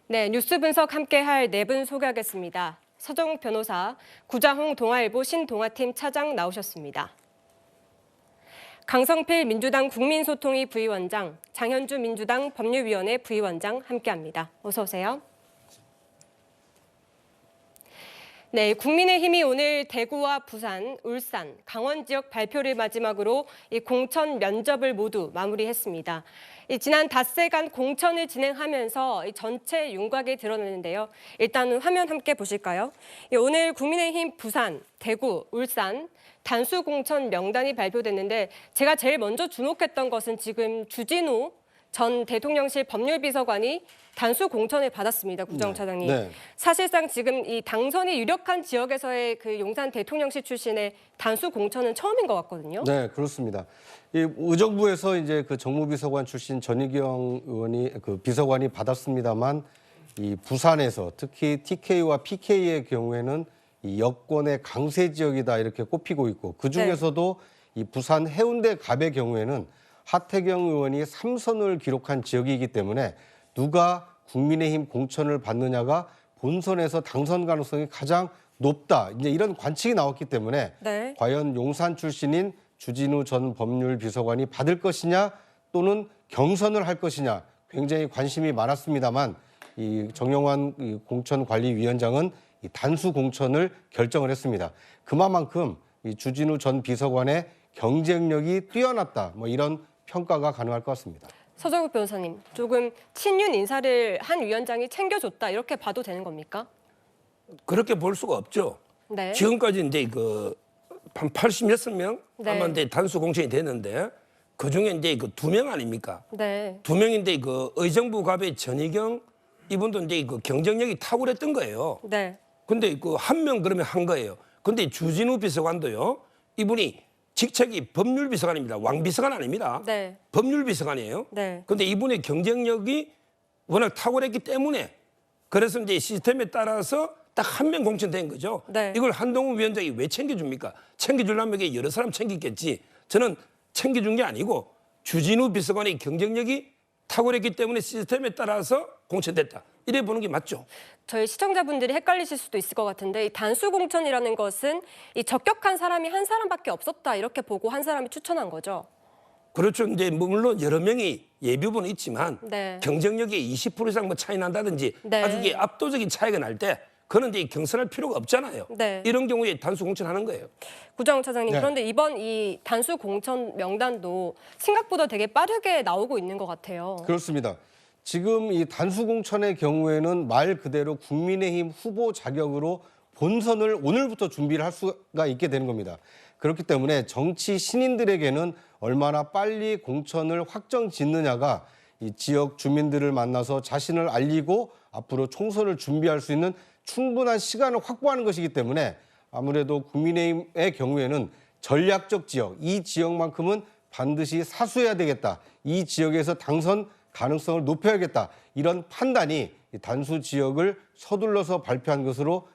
네, 뉴스 분석 함께할 네 분 소개하겠습니다. 서정욱 변호사, 구자홍 동아일보 신동아팀 차장 나오셨습니다. 강성필 민주당 국민소통위 부위원장, 장현주 민주당 법률위원회 부위원장 함께합니다. 어서 오세요. 네, 국민의힘이 오늘 대구와 부산, 울산, 강원 지역 발표를 마지막으로 이 공천 면접을 모두 마무리했습니다. 지난 닷새간 공천을 진행하면서 전체 윤곽이 드러나는데요. 일단 화면 함께 보실까요? 오늘 국민의힘 부산, 대구, 울산 단수 공천 명단이 발표됐는데 제가 제일 먼저 주목했던 것은 지금 주진우 전 대통령실 법률비서관이 단수 공천을 받았습니다, 구정 차장님. 네. 사실상 지금 이 당선이 유력한 지역에서의 그 용산 대통령실 출신의 단수 공천은 처음인 것 같거든요. 네, 그렇습니다. 이 의정부에서 이제 그 정무비서관 출신 전희경 의원이 그 비서관이 받았습니다만 이 부산에서 특히 TK와 PK의 경우에는 이 여권의 강세 지역이다 이렇게 꼽히고 있고 그 중에서도 이 부산 해운대 갑의 경우에는 하태경 의원이 3선을 기록한 지역이기 때문에 누가 국민의힘 공천을 받느냐가 본선에서 당선 가능성이 가장 높다. 이제 이런 관측이 나왔기 때문에 과연 용산 출신인 주진우 전 법률비서관이 받을 것이냐 또는 경선을 할 것이냐 굉장히 관심이 많았습니다만 이 정영환 공천관리위원장은 이 단수 공천을 결정을 했습니다. 그만큼 이 주진우 전 비서관의 경쟁력이 뛰어났다. 뭐 이런 평가가 가능할 것 같습니다. 서정욱 변호사님, 조금 친윤 인사를 한 위원장이 챙겨줬다 이렇게 봐도 되는 겁니까? 그렇게 볼 수가 없죠. 네. 지금까지 이제 한 86명 아마 이제 단수 공천이 됐는데 그 중에 이제 그 2명 아닙니까? 네. 2명인데 그 의정부 갑의 전희경 이분도 이제 그 경쟁력이 탁월했던 거예요. 네. 근데 그 1명 그러면 한 거예요. 근데 주진우 비서관도요. 이분이 직책이 법률비서관입니다. 왕비서관 아닙니다. 네. 법률비서관이에요. 네. 근데 이분의 경쟁력이 워낙 탁월했기 때문에 그래서 이제 시스템에 따라서 딱 1명 공천된 거죠. 네. 이걸 한동훈 위원장이 왜 챙겨줍니까? 챙겨주려면 이게 여러 사람 챙기겠지. 저는 챙겨준 게 아니고 주진우 비서관의 경쟁력이 탁월했기 때문에 시스템에 따라서 공천됐다. 이래 보는 게 맞죠. 저희 시청자분들이 헷갈리실 수도 있을 것 같은데 이 단수 공천이라는 것은 이 적격한 사람이 한 사람밖에 없었다 이렇게 보고 한 사람이 추천한 거죠. 그렇죠. 이제 물론 여러 명이 예비 후보는 있지만 경쟁력이 20% 이상 뭐 차이 난다든지 아주 이게 압도적인 차이가 날 때 그는 이제 경선할 필요가 없잖아요. 이런 경우에 단수 공천하는 거예요. 구정 차장님, 그런데 이번 이 단수 공천 명단도 생각보다 되게 빠르게 나오고 있는 것 같아요. 그렇습니다. 지금 이 단수 공천의 경우에는 말 그대로 국민의힘 후보 자격으로 본선을 오늘부터 준비를 할 수가 있게 되는 겁니다. 그렇기 때문에 정치 신인들에게는 얼마나 빨리 공천을 확정 짓느냐가 이 지역 주민들을 만나서 자신을 알리고 앞으로 총선을 준비할 수 있는 충분한 시간을 확보하는 것이기 때문에 아무래도 국민의힘의 경우에는 전략적 지역, 이 지역만큼은 반드시 사수해야 되겠다. 이 지역에서 당선 가능성을 높여야겠다. 이런 판단이 단수 지역을 서둘러서 발표한 것으로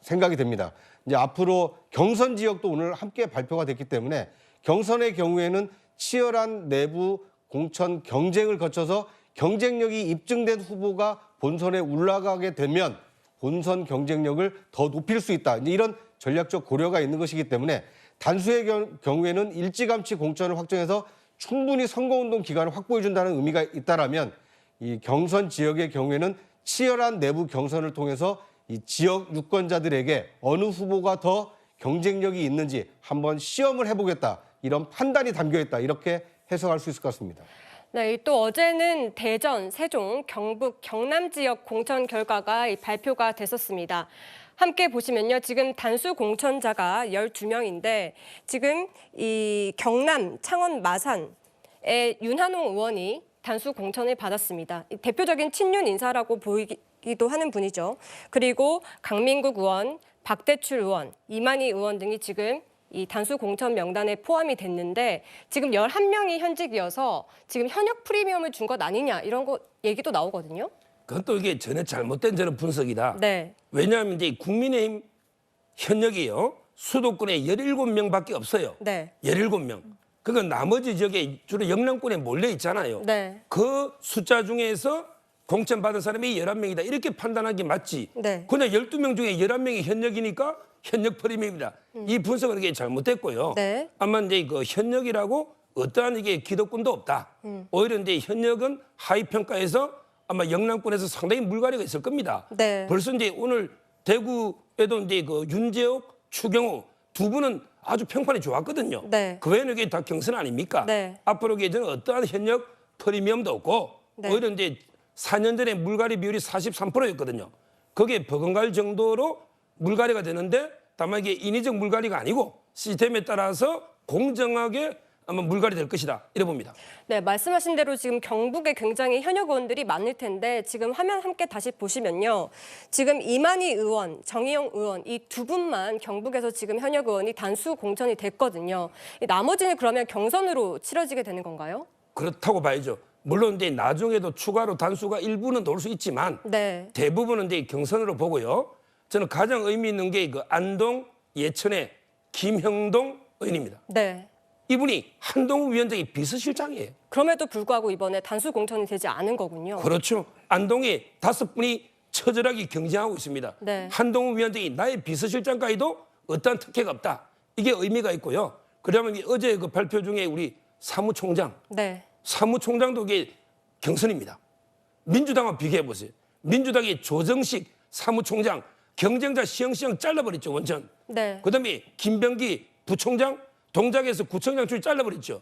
생각이 됩니다. 이제 앞으로 경선 지역도 오늘 함께 발표가 됐기 때문에 경선의 경우에는 치열한 내부 공천 경쟁을 거쳐서 경쟁력이 입증된 후보가 본선에 올라가게 되면 본선 경쟁력을 더 높일 수 있다. 이런 전략적 고려가 있는 것이기 때문에 단수의 경우에는 일찌감치 공천을 확정해서 충분히 선거운동 기간을 확보해 준다는 의미가 있다라면 이 경선 지역의 경우에는 치열한 내부 경선을 통해서 이 지역 유권자들에게 어느 후보가 더 경쟁력이 있는지 한번 시험을 해보겠다. 이런 판단이 담겨 있다. 이렇게 해석할 수 있을 것 같습니다. 네, 또 어제는 대전, 세종, 경북, 경남 지역 공천 결과가 발표가 됐었습니다. 함께 보시면요. 지금 단수 공천자가 12명인데 지금 이 경남, 창원, 마산의 윤한홍 의원이 단수 공천을 받았습니다. 대표적인 친윤 인사라고 보이기도 하는 분이죠. 그리고 강민국 의원, 박대출 의원, 이만희 의원 등이 지금 이 단수 공천 명단에 포함이 됐는데 지금 11명이 현직이어서 지금 현역 프리미엄을 준 것 아니냐 이런 거 얘기도 나오거든요. 그건 또 이게 전혀 잘못된 저는 분석이다. 네. 왜냐하면 이제 국민의힘 현역이요. 수도권에 17명밖에 없어요. 네. 17명. 그건 나머지 지역에 주로 영남권에 몰려 있잖아요. 네. 그 숫자 중에서 공천 받은 사람이 11명이다. 이렇게 판단하기 맞지. 네. 그냥 12명 중에 11명이 현역이니까 현역 프리미엄이다. 이 분석은 이게 잘못됐고요. 네. 아마 이제 그 현역이라고 어떠한 이게 기득권도 없다. 오히려 이제 현역은 하위 평가에서 아마 영남권에서 상당히 물갈이가 있을 겁니다. 네. 벌써 이제 오늘 대구에도 이제 그 윤재옥, 추경호 두 분은 아주 평판이 좋았거든요. 네. 그 외에는 이게 다 경선 아닙니까? 네. 앞으로 저는 어떠한 현역 프리미엄도 없고 네. 오히려 이제 4년 전에 물갈이 비율이 43%였거든요. 그게 버금갈 정도로 물갈이가 되는데 다만 이게 인위적 물갈이가 아니고 시스템에 따라서 공정하게 아마 물갈이 될 것이다. 이래 봅니다. 네, 말씀하신 대로 지금 경북에 굉장히 현역 의원들이 많을 텐데 지금 화면 함께 다시 보시면요. 지금 이만희 의원, 정의용 의원 이 두 분만 경북에서 지금 현역 의원이 단수 공천이 됐거든요. 이 나머지는 그러면 경선으로 치러지게 되는 건가요? 그렇다고 봐야죠. 물론 이제 나중에도 추가로 단수가 일부는 나올 수 있지만 네. 대부분은 이제 경선으로 보고요. 저는 가장 의미 있는 게 그 안동 예천의 김형동 의원입니다. 네. 이분이 한동훈 위원장의 비서실장이에요. 그럼에도 불구하고 이번에 단수 공천이 되지 않은 거군요. 그렇죠. 안동에 5분이 처절하게 경쟁하고 있습니다. 네. 한동훈 위원장이 나의 비서실장까지도 어떠한 특혜가 없다. 이게 의미가 있고요. 그러면 어제 그 발표 중에 우리 사무총장, 네. 사무총장도 이게 경선입니다. 민주당과 비교해 보세요. 민주당이 조정식 사무총장 경쟁자 시영시영 잘라버렸죠, 원전. 네. 그다음에 김병기 부총장 동작에서 구청장 줄 잘라버렸죠.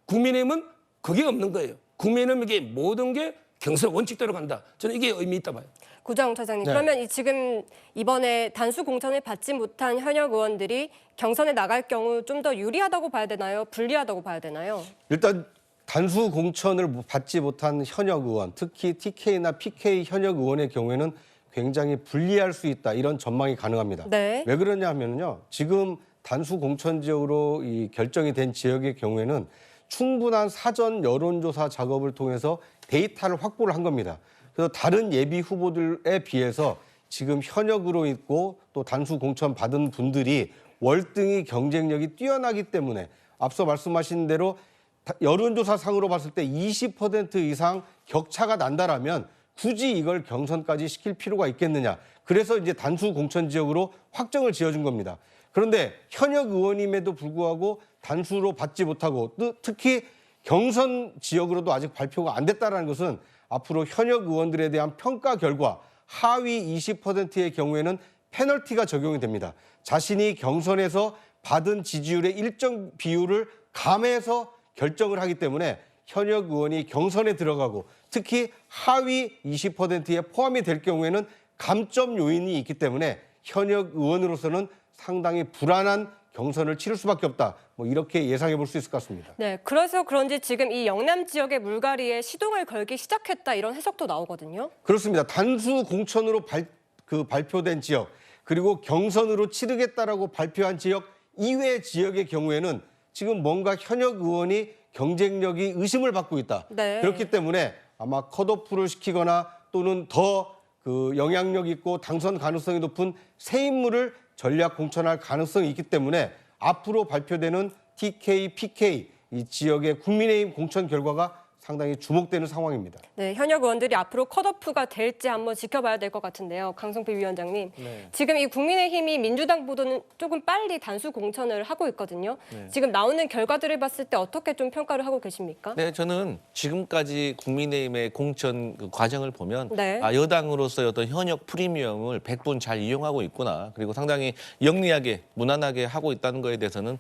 국민의힘은 그게 없는 거예요. 국민의힘에게 모든 게 경선 원칙대로 간다. 저는 이게 의미 있다 봐요. 구자웅 차장님, 네. 그러면 지금 이번에 단수 공천을 받지 못한 현역 의원들이 경선에 나갈 경우 좀 더 유리하다고 봐야 되나요? 불리하다고 봐야 되나요? 일단 단수 공천을 받지 못한 현역 의원, 특히 TK나 PK 현역 의원의 경우에는 굉장히 불리할 수 있다. 이런 전망이 가능합니다. 네. 왜 그러냐 하면요. 지금 단수 공천 지역으로 이 결정이 된 지역의 경우에는 충분한 사전 여론조사 작업을 통해서 데이터를 확보를 한 겁니다. 그래서 다른 예비 후보들에 비해서 지금 현역으로 있고 또 단수 공천 받은 분들이 월등히 경쟁력이 뛰어나기 때문에 앞서 말씀하신 대로 여론조사 상으로 봤을 때 20% 이상 격차가 난다라면 굳이 이걸 경선까지 시킬 필요가 있겠느냐. 그래서 이제 단수 공천 지역으로 확정을 지어준 겁니다. 그런데 현역 의원임에도 불구하고 단수로 받지 못하고 특히 경선 지역으로도 아직 발표가 안 됐다는 것은 앞으로 현역 의원들에 대한 평가 결과 하위 20%의 경우에는 페널티가 적용이 됩니다. 자신이 경선에서 받은 지지율의 일정 비율을 감해서 결정을 하기 때문에 현역 의원이 경선에 들어가고 특히 하위 20%에 포함이 될 경우에는 감점 요인이 있기 때문에 현역 의원으로서는 상당히 불안한 경선을 치를 수밖에 없다. 뭐 이렇게 예상해 볼 수 있을 것 같습니다. 네, 그래서 그런지 지금 이 영남 지역의 물갈이에 시동을 걸기 시작했다 이런 해석도 나오거든요. 그렇습니다. 단수 공천으로 발표된 지역 그리고 경선으로 치르겠다라고 발표한 지역 이외의 지역의 경우에는 지금 뭔가 현역 의원이 경쟁력이 의심을 받고 있다. 네. 그렇기 때문에 아마 컷오프를 시키거나 또는 더 그 영향력 있고 당선 가능성이 높은 새 인물을 전략 공천할 가능성이 있기 때문에 앞으로 발표되는 TK, PK 이 지역의 국민의힘 공천 결과가 상당히 주목되는 상황입니다. 네, 현역 의원들이 앞으로 컷오프가 될지 한번 지켜봐야 될 것 같은데요. 강성필 위원장님. 네. 지금 이 국민의힘이 민주당보다는 조금 빨리 단수 공천을 하고 있거든요. 지금 나오는 결과들을 봤을 때 어떻게 좀 평가를 하고 계십니까? 네, 저는 지금까지 국민의힘의 공천 그 과정을 보면 네. 여당으로서의 어떤 현역 프리미엄을 100분 잘 이용하고 있구나. 그리고 상당히 영리하게, 무난하게 하고 있다는 거에 대해서는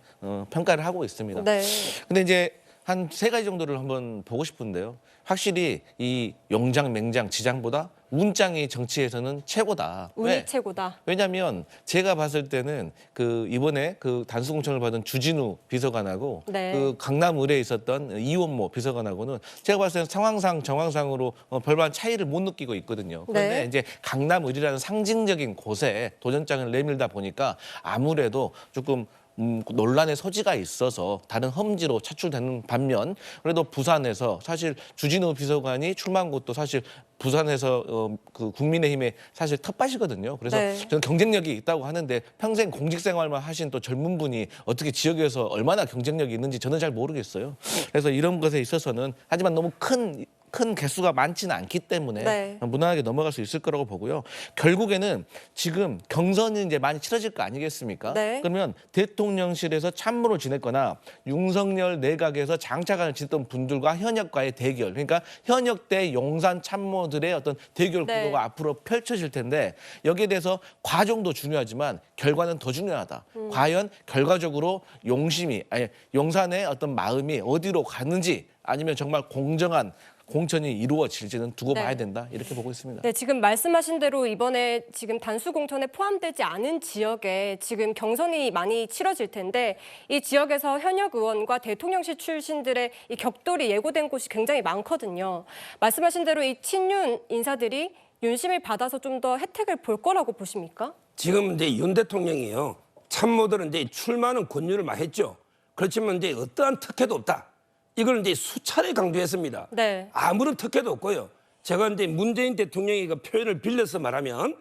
평가를 하고 있습니다. 네. 근데 이제 한 3가지 정도를 한번 보고 싶은데요. 확실히 이 용장, 맹장, 지장보다 운장이 정치에서는 최고다. 운이 왜? 최고다. 왜냐하면 제가 봤을 때는 그 이번에 그 단수 공천을 받은 주진우 비서관하고 네. 그 강남 의뢰에 있었던 이원모 비서관하고는 제가 봤을 때는 상황상 정황상으로 별반 차이를 못 느끼고 있거든요. 그런데 네. 이제 강남 의뢰라는 상징적인 곳에 도전장을 내밀다 보니까 아무래도 조금 논란의 소지가 있어서 다른 험지로 차출되는 반면 그래도 부산에서 사실 주진우 비서관이 출마한 곳도 사실 부산에서 그 국민의힘의 사실 텃밭이거든요. 그래서 네. 저는 경쟁력이 있다고 하는데 평생 공직 생활만 하신 또 젊은 분이 어떻게 지역에서 얼마나 경쟁력이 있는지 저는 잘 모르겠어요. 그래서 이런 것에 있어서는 하지만 너무 큰 큰 개수가 많지는 않기 때문에 네. 무난하게 넘어갈 수 있을 거라고 보고요. 결국에는 지금 경선이 이제 많이 치러질 거 아니겠습니까? 네. 그러면 대통령실에서 참모를 지냈거나 윤석열 내각에서 장차관을 지냈던 분들과 현역과의 대결, 그러니까 현역 대 용산 참모들의 어떤 대결 네. 구도가 앞으로 펼쳐질 텐데 여기에 대해서 과정도 중요하지만 결과는 더 중요하다. 과연 결과적으로 용산의 어떤 마음이 어디로 가는지 아니면 정말 공정한 공천이 이루어질지는 두고 네. 봐야 된다. 이렇게 보고 있습니다. 네, 지금 말씀하신 대로 이번에 지금 단수 공천에 포함되지 않은 지역에 지금 경선이 많이 치러질 텐데 이 지역에서 현역 의원과 대통령실 출신들의 이 격돌이 예고된 곳이 굉장히 많거든요. 말씀하신 대로 이 친윤 인사들이 윤심을 받아서 좀 더 혜택을 볼 거라고 보십니까? 지금 이제 윤 대통령이요. 참모들은 이제 출마하는 권유를 많이 했죠. 그렇지만 이제 어떠한 특혜도 없다. 이걸 이제 수차례 강조했습니다. 네. 아무런 특혜도 없고요. 제가 이제 문재인 대통령이 그 표현을 빌려서 말하면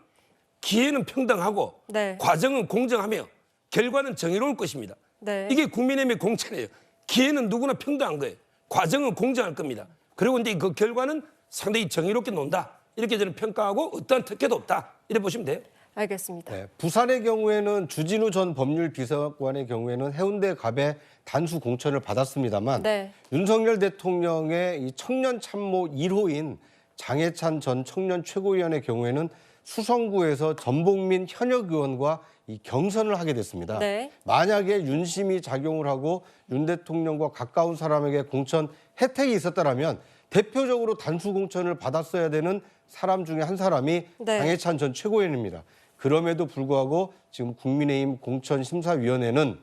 기회는 평등하고 네. 과정은 공정하며 결과는 정의로울 것입니다. 네. 이게 국민의힘의 공천이에요. 기회는 누구나 평등한 거예요. 과정은 공정할 겁니다. 그리고 이제 그 결과는 상당히 정의롭게 논다. 이렇게 저는 평가하고 어떠한 특혜도 없다. 이렇게 보시면 돼요. 알겠습니다. 네, 부산의 경우에는 주진우 전 법률비서관의 경우에는 해운대 갑에 단수 공천을 받았습니다만 네. 윤석열 대통령의 이 청년 참모 1호인 장해찬 전 청년 최고위원의 경우에는 수성구에서 전복민 현역 의원과 이 경선을 하게 됐습니다. 네. 만약에 윤심이 작용을 하고 윤 대통령과 가까운 사람에게 공천 혜택이 있었다면 대표적으로 단수 공천을 받았어야 되는 사람 중에 한 사람이 네. 장해찬 전 최고위원입니다. 그럼에도 불구하고 지금 국민의힘 공천심사위원회는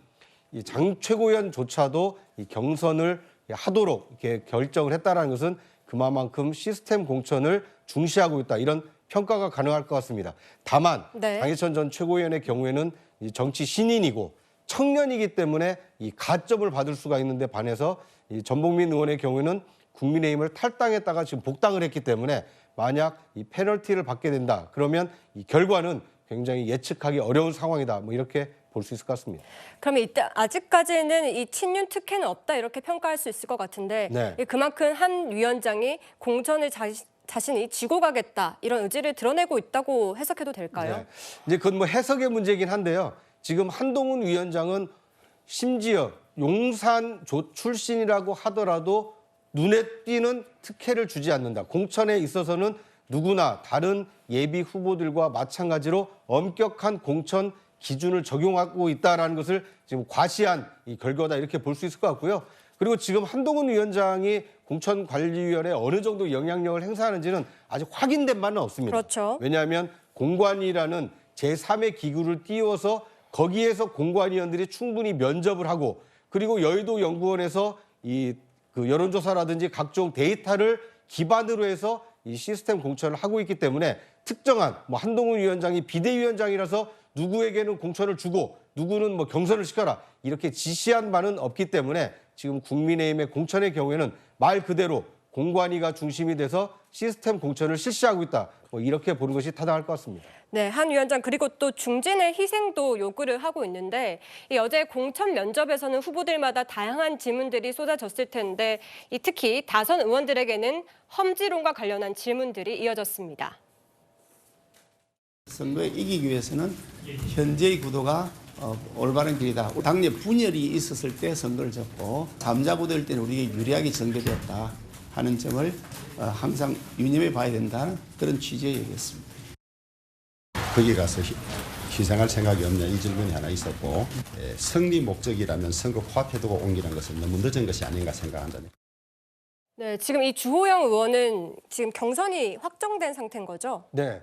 이 장 최고위원조차도 이 경선을 하도록 이렇게 결정을 했다는 것은 그만큼 시스템 공천을 중시하고 있다. 이런 평가가 가능할 것 같습니다. 다만 네. 장해찬 전 최고위원의 경우에는 이 정치 신인이고 청년이기 때문에 이 가점을 받을 수가 있는데 반해서 이 전복민 의원의 경우에는 국민의힘을 탈당했다가 지금 복당을 했기 때문에 만약 이 페널티를 받게 된다. 그러면 이 결과는 굉장히 예측하기 어려운 상황이다. 뭐 이렇게 볼 수 있을 것 같습니다. 그러면 이때 아직까지는 이 친윤 특혜는 없다 이렇게 평가할 수 있을 것 같은데 네. 그만큼 한 위원장이 공천을 자신이 지고 가겠다 이런 의지를 드러내고 있다고 해석해도 될까요? 네. 이제 그건 뭐 해석의 문제이긴 한데요. 지금 한동훈 위원장은 심지어 용산 출신이라고 하더라도 눈에 띄는 특혜를 주지 않는다. 공천에 있어서는 누구나 다른 예비 후보들과 마찬가지로 엄격한 공천 기준을 적용하고 있다는 것을 지금 과시한 이 결과다 이렇게 볼 수 있을 것 같고요. 그리고 지금 한동훈 위원장이 공천관리위원회에 어느 정도 영향력을 행사하는지는 아직 확인된 바는 없습니다. 그렇죠. 왜냐하면 공관위라는 제3의 기구를 띄워서 거기에서 공관위원들이 충분히 면접을 하고 그리고 여의도 연구원에서 그 여론조사라든지 각종 데이터를 기반으로 해서 이 시스템 공천을 하고 있기 때문에 특정한 뭐 한동훈 위원장이 비대위원장이라서 누구에게는 공천을 주고 누구는 뭐 경선을 시켜라 이렇게 지시한 바는 없기 때문에 지금 국민의힘의 공천의 경우에는 말 그대로 공관위가 중심이 돼서 시스템 공천을 실시하고 있다. 뭐 이렇게 보는 것이 타당할 것 같습니다. 네, 한 위원장 그리고 또 중진의 희생도 요구를 하고 있는데 이 어제 공천 면접에서는 후보들마다 다양한 질문들이 쏟아졌을 텐데 특히 다선 의원들에게는 험지론과 관련한 질문들이 이어졌습니다. 선거에 이기기 위해서는 현재의 구도가 올바른 길이다. 당내 분열이 있었을 때 선거를 졌고 감자부대일 때는 우리에게 유리하게 전개되었다 하는 점을 항상 유념해 봐야 된다는 그런 취지의 얘기였습니다. 거기 가서 희생할 생각이 없냐 이 질문이 하나 있었고 승리 목적이라면 선거 코앞에 두고 옮기는 것은 너무 늦은 것이 아닌가 생각한다. 네, 지금 이 주호영 의원은 지금 경선이 확정된 상태인 거죠? 네.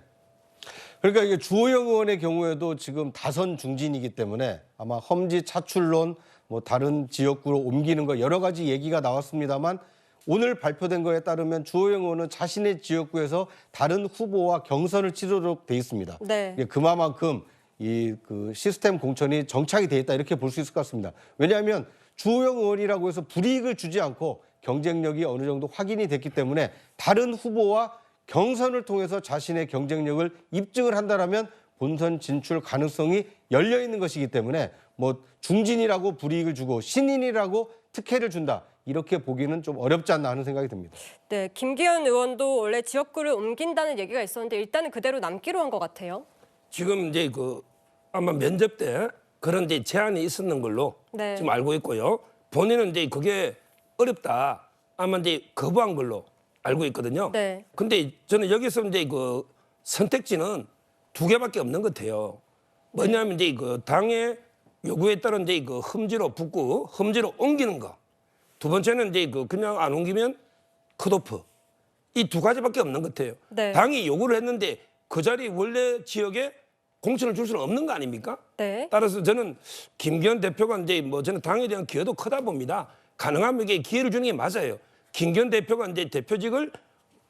그러니까 이게 주호영 의원의 경우에도 지금 다선 중진이기 때문에 아마 험지 차출론 뭐 다른 지역구로 옮기는 거 여러 가지 얘기가 나왔습니다만 오늘 발표된 거에 따르면 주호영 의원은 자신의 지역구에서 다른 후보와 경선을 치르도록 돼 있습니다. 네. 그만큼 그 시스템 공천이 정착이 돼 있다 이렇게 볼 수 있을 것 같습니다. 왜냐하면 주호영 의원이라고 해서 불이익을 주지 않고 경쟁력이 어느 정도 확인이 됐기 때문에 다른 후보와 경선을 통해서 자신의 경쟁력을 입증을 한다라면 본선 진출 가능성이 열려 있는 것이기 때문에 뭐 중진이라고 불이익을 주고 신인이라고 특혜를 준다 이렇게 보기는 좀 어렵지 않나 하는 생각이 듭니다. 네, 김기현 의원도 원래 지역구를 옮긴다는 얘기가 있었는데 일단은 그대로 남기로 한 것 같아요. 지금 이제 그 아마 면접 때 그런 이제 제안이 있었는 걸로 네. 지금 알고 있고요. 본인은 이제 그게 어렵다. 아마 이제 거부한 걸로 알고 있거든요. 네. 근데 저는 여기서 이제 그 선택지는 두 개밖에 없는 것 같아요. 뭐냐면 이제 그 당의 요구에 따른 이제 그 험지로 붙고 험지로 옮기는 거. 두 번째는 이제 그 그냥 안 옮기면 컷오프. 이 두 가지밖에 없는 것 같아요. 네. 당이 요구를 했는데 그 자리 원래 지역에 공천을 줄 수는 없는 거 아닙니까? 네. 따라서 저는 김기현 대표가 이제 뭐 저는 당에 대한 기여도 크다 봅니다. 가능하면 이게 기회를 주는 게 맞아요. 김기현 대표가 이제 대표직을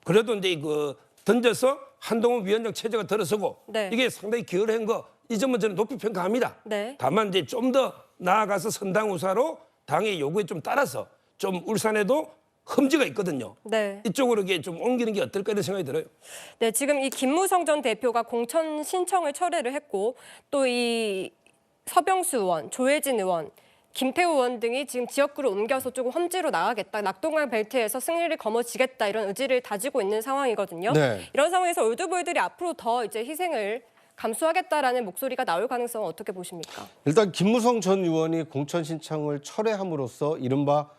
그래도 이제 그 던져서 한동훈 위원장 체제가 들어서고 네. 이게 상당히 기여를 한 거 이 점은 저는 높이 평가합니다. 네. 다만 이제 좀 더 나아가서 선당 우사로 당의 요구에 좀 따라서 좀 울산에도 험지가 있거든요. 네. 이쪽으로 이게 좀 옮기는 게 어떨까 이런 생각이 들어요. 네, 지금 이 김무성 전 대표가 공천 신청을 철회를 했고 또 이 서병수 의원, 조혜진 의원, 김태우 의원 등이 지금 지역구를 옮겨서 조금 험지로 나가겠다, 낙동강 벨트에서 승리를 거머쥐겠다 이런 의지를 다지고 있는 상황이거든요. 네. 이런 상황에서 올드보이들이 앞으로 더 이제 희생을 감수하겠다라는 목소리가 나올 가능성은 어떻게 보십니까? 일단 김무성 전 의원이 공천 신청을 철회함으로써 이른바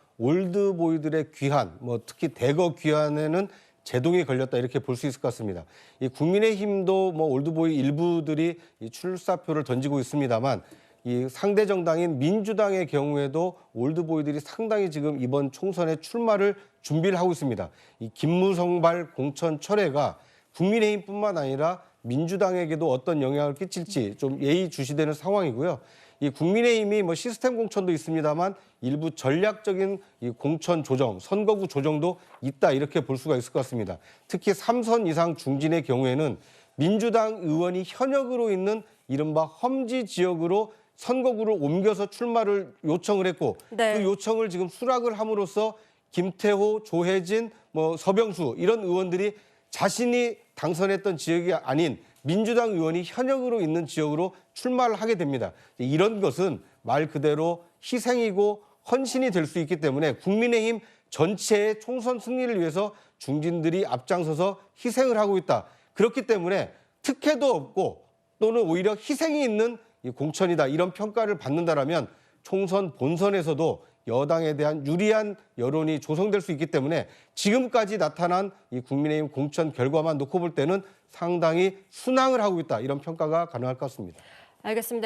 올드보이들의 귀환, 뭐 특히 대거 귀환에는 제동이 걸렸다 이렇게 볼 수 있을 것 같습니다. 이 국민의힘도 뭐 올드보이 일부들이 이 출사표를 던지고 있습니다만 이 상대 정당인 민주당의 경우에도 올드보이들이 상당히 지금 이번 총선에 출마를 준비를 하고 있습니다. 이 김무성발 공천 철회가 국민의힘뿐만 아니라 민주당에게도 어떤 영향을 끼칠지 좀 예의주시되는 상황이고요. 이 국민의힘이 뭐 시스템 공천도 있습니다만 일부 전략적인 이 공천 조정, 선거구 조정도 있다 이렇게 볼 수가 있을 것 같습니다. 특히 3선 이상 중진의 경우에는 민주당 의원이 현역으로 있는 이른바 험지 지역으로 선거구를 옮겨서 출마를 요청을 했고 네. 그 요청을 지금 수락을 함으로써 김태호, 조혜진, 뭐 서병수 이런 의원들이 자신이 당선했던 지역이 아닌 민주당 의원이 현역으로 있는 지역으로 출마를 하게 됩니다. 이런 것은 말 그대로 희생이고 헌신이 될 수 있기 때문에 국민의힘 전체의 총선 승리를 위해서 중진들이 앞장서서 희생을 하고 있다. 그렇기 때문에 특혜도 없고 또는 오히려 희생이 있는 이 공천이다. 이런 평가를 받는다라면 총선 본선에서도 여당에 대한 유리한 여론이 조성될 수 있기 때문에 지금까지 나타난 이 국민의힘 공천 결과만 놓고 볼 때는 상당히 순항을 하고 있다. 이런 평가가 가능할 것 같습니다. 알겠습니다.